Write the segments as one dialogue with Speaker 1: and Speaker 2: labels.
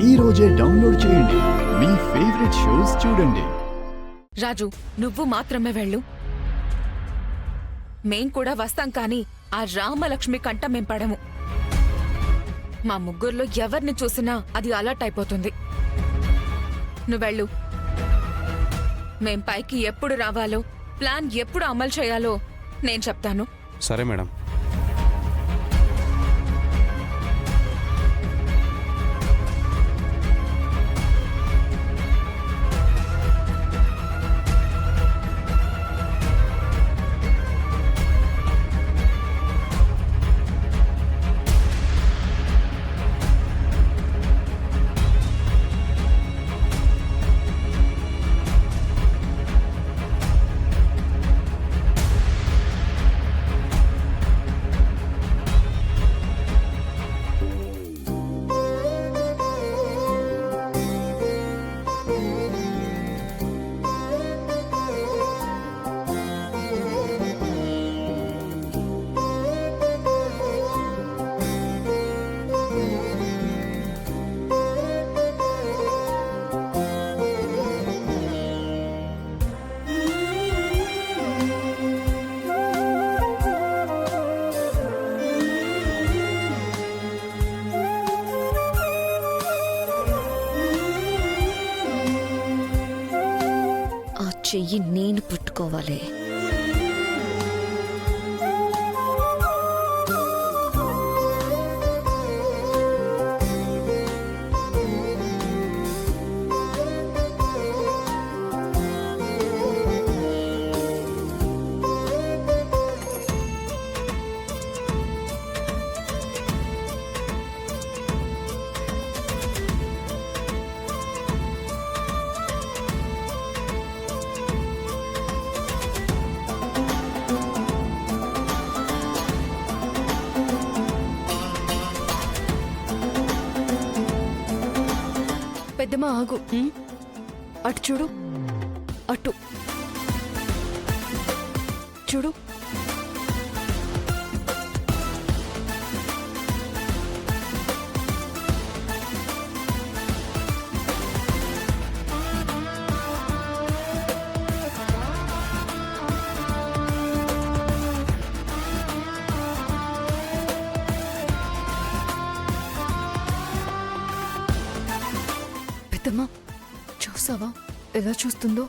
Speaker 1: ఈ రోజే డౌన్లోడ్ చేయండి. మీ ఫేవరెట్ షోస్ చూడండి.
Speaker 2: రాజు, నువ్వు మాత్రమే వెళ్ళు. మేం కూడా వస్తాం, కానీ ఆ రామలక్ష్మి కంట మేం పడము. మా ముగ్గురులో ఎవరిని చూసినా అది అలర్ట్ అయిపోతుంది. నువ్వెళ్ళు. మేం పైకి ఎప్పుడు రావాలో, ప్లాన్ ఎప్పుడు అమలు చేయాలో నేను చెప్తాను.
Speaker 3: సరే మేడం.
Speaker 4: చెయ్యి నేను పుట్టుకోవాలి. పెద్దమ్మ ఆగు. అటు చూడు, అటు చూడు. పెద్దమ్మ చూసావా ఎలా చూస్తుందో?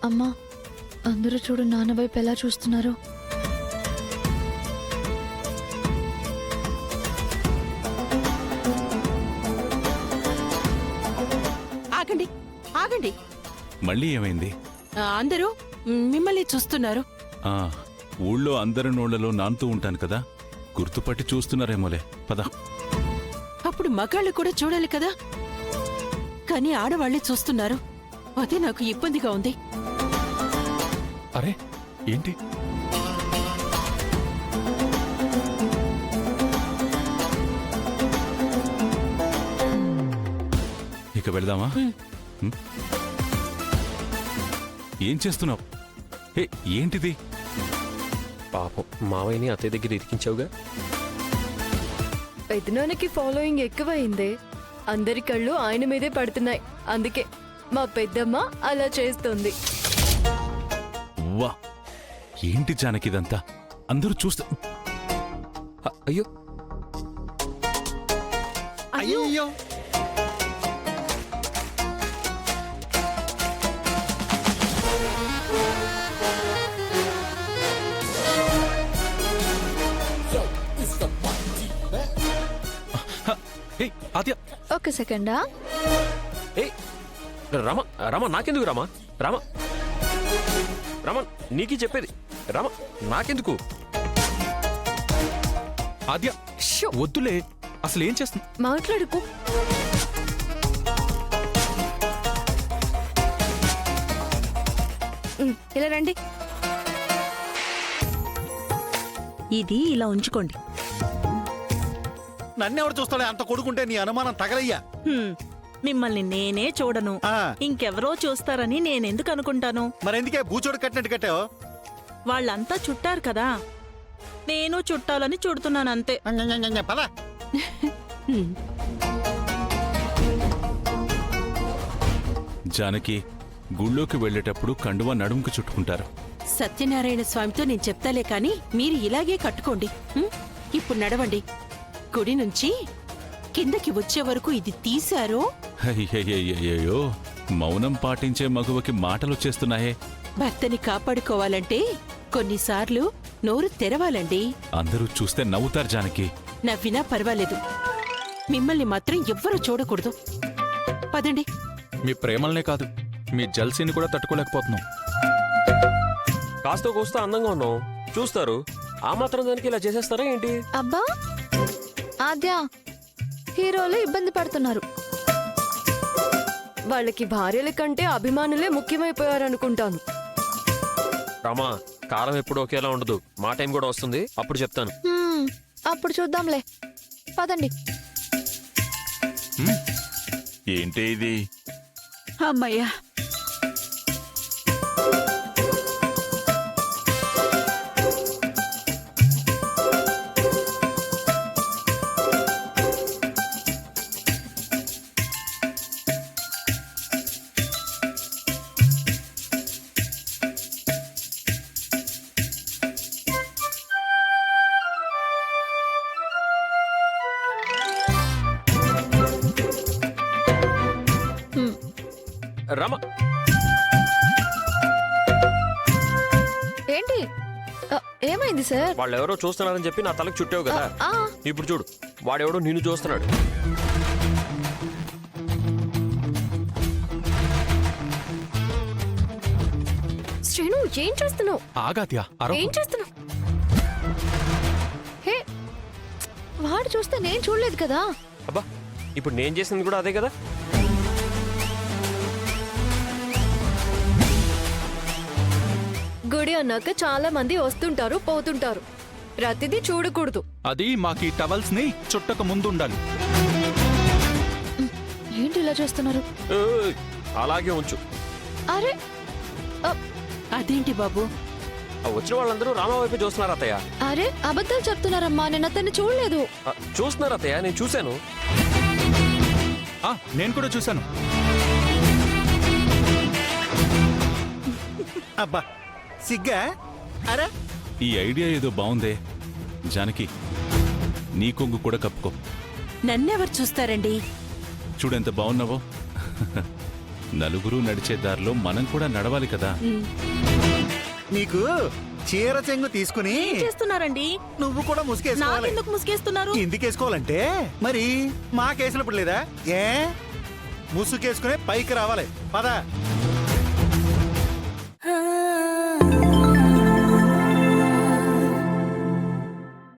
Speaker 4: అమ్మా, అందరూ చూడు నాన్న వైపు ఎలా చూస్తున్నారు.
Speaker 5: ఆగండి, ఆగండి.
Speaker 6: మళ్ళీ ఏమైంది?
Speaker 5: అందరూ మిమ్మల్ని చూస్తున్నారు.
Speaker 6: ఊళ్ళో అందరి నోళ్లలో నానుతూ ఉంటాను కదా, గుర్తుపట్టి చూస్తున్నారేమోలే. పద.
Speaker 5: అప్పుడు మగాళ్ళు కూడా చూడాలి కదా, కానీ ఆడవాళ్లే చూస్తున్నారు. అదే నాకు ఇబ్బందిగా ఉంది.
Speaker 6: అరే ఏంటి? ఇక వెళదామా? ఏం చేస్తున్నావు? ఏంటిది?
Speaker 3: పాపం మావయ్యని అత్తయ్య దగ్గర ఇరికించావుగా.
Speaker 7: పెద్దనాన్నకి ఫాలోయింగ్ ఎక్కువైందే. అందరి కళ్ళు ఆయన మీదే పడుతున్నాయి. అందుకే మా పెద్దమ్మ అలా చేస్తుంది.
Speaker 6: వా, ఏంటి జానకిదంతా? అందరూ చూస్తా.
Speaker 3: అయ్యో అయ్యో.
Speaker 4: ఒక సెకండా.
Speaker 3: రామ రామ నాకెందుకు? రామ రామ రామ నీకీ చెప్పేది. రామ నాకెందుకు?
Speaker 6: ఆద్య వద్దులే, అసలు ఏం చేస్తుంది?
Speaker 8: ఇలా రండి. ఇది ఇలా ఉంచుకోండి.
Speaker 9: నన్నెవడు చూస్తాడే? అంత కొడుకుంటే నీ అనుమానం తగలయ్యా.
Speaker 8: మిమ్మల్ని నేనే చూడను,
Speaker 9: ఆ,
Speaker 8: ఇంకెవరో చూస్తారని నేనెందుకు అనుకుంటాను?
Speaker 9: మరెందుకే బూచోడు కట్టినట్టు కట్టావు?
Speaker 8: వాళ్ళంతా చుట్టారు కదా, నేను చుట్టాలని చుడుతున్నాను అంతే.
Speaker 9: పద.
Speaker 6: జానకి గుళ్ళోకి వెళ్ళేటప్పుడు కండువా నడుముకు చుట్టుకుంటారు.
Speaker 5: సత్యనారాయణ స్వామితో నేను చెప్తాలే కాని మీరు ఇలాగే కట్టుకోండి. ఇప్పుడు నడవండి. గుడి నుంచి కిందకి వచ్చే వరకు ఇది తీశారో.
Speaker 6: అయ్యయ్యయ్యయ్యో, మౌనం పాటించే మగువకి మాటలొచ్చేస్తున్నాయే.
Speaker 5: భర్తని కాపాడుకోవాలంటే కొన్నిసార్లు నోరు తెరవాలండి.
Speaker 6: అందరూ చూస్తే నవ్వుతారు జానకి.
Speaker 5: నవ్వినా పర్వాలేదు, మిమ్మల్ని మాత్రం ఎవ్వరూ చూడకూడదు. పదండి.
Speaker 10: మీ ప్రేమలనే కాదు, మీ జల్సీని కూడా తట్టుకోలేకపోతున్నాం.
Speaker 3: కాస్త కోస్తా అందంగా ఉన్నావు, చూస్తారు. ఆ మాత్రం దానికి ఇలా చేసేస్తారా ఏంటి?
Speaker 4: అబ్బా ఆద్య, హీరోలు ఇబ్బంది పడుతున్నారు.
Speaker 7: వాళ్ళకి భార్యల కంటే అభిమానులే ముఖ్యమైపోయారనుకుంటాను.
Speaker 3: రామా, కాలం ఎప్పుడు ఒకేలా ఉండదు. మా టైం కూడా వస్తుంది, అప్పుడు చెప్తాను.
Speaker 4: అప్పుడు చూద్దాంలే, పదండి.
Speaker 6: ఏంటి ఇది?
Speaker 5: అమ్మయ్యా,
Speaker 3: రామా,
Speaker 4: ఏంటి ఏమైంది సార్?
Speaker 3: వాళ్ళు ఎవరో చూస్తున్నారని చెప్పి నా తలకు చుట్టావు కదా.
Speaker 4: ఆ,
Speaker 3: ఇప్పుడు చూడు, వాడెవడో నిన్ను చూస్తున్నాడు.
Speaker 7: శ్రీను, ఏం చేస్తున్నావు?
Speaker 10: ఆగాత్యా,
Speaker 7: ఏం చేస్తున్నావు?
Speaker 4: హే, వాడు చూస్తే నేను చూడలేదు కదా.
Speaker 3: అబ్బా, ఇప్పుడు నేను చేసింది కూడా అదే కదా.
Speaker 7: గుడి అన్నాక చాలా మంది వస్తుంటారు పోతుంటారు, ప్రతిదీ చూడకూడదు.
Speaker 10: అది మాకీ టవల్స్ ని చుట్టక ముందు ఉండాలి.
Speaker 4: ఏంటి ఇలా చేస్తున్నారు?
Speaker 3: ఏయ్, అలాగే ఉంచు.
Speaker 4: అరే
Speaker 5: అదేంటి బాబు?
Speaker 3: ఆ వచ్చిన వాళ్ళందరూ రామా వైపు చూస్తున్నారు అత్తయ్య.
Speaker 4: అరే అబద్ధాలు చెప్తున్నారమ్మా, నేను అతన్ని చూడలేదు.
Speaker 3: చూస్తున్నారు అత్తయ్య, నేను చూశాను.
Speaker 10: నేను కూడా చూశాను.
Speaker 9: అబ్బా సిగ్గా. అరే
Speaker 6: ఈ ఐడియా ఏదో బావుందే. జానకి, నీ కొంగు కూడా కప్పుకో.
Speaker 5: నన్నెవరు చూస్తారండి?
Speaker 6: చూడెంత బాగున్నావో. నలుగురు నడిచే దారిలో మనం కూడా నడవాలి కదా.
Speaker 9: నీకు చీర చెంగు తీసుకుని
Speaker 8: చేస్తున్నారండి,
Speaker 9: నువ్వు కూడా ముసుగేసుకోవాలి.
Speaker 8: నాకెందుకు ముసుగేస్తున్నారు?
Speaker 9: ఎందుకేసుకోవాలంటే మరి మా కేసులప్పుడు లేదా? ఏ ముసుగేసుకునే పైకి రావాలి. పద.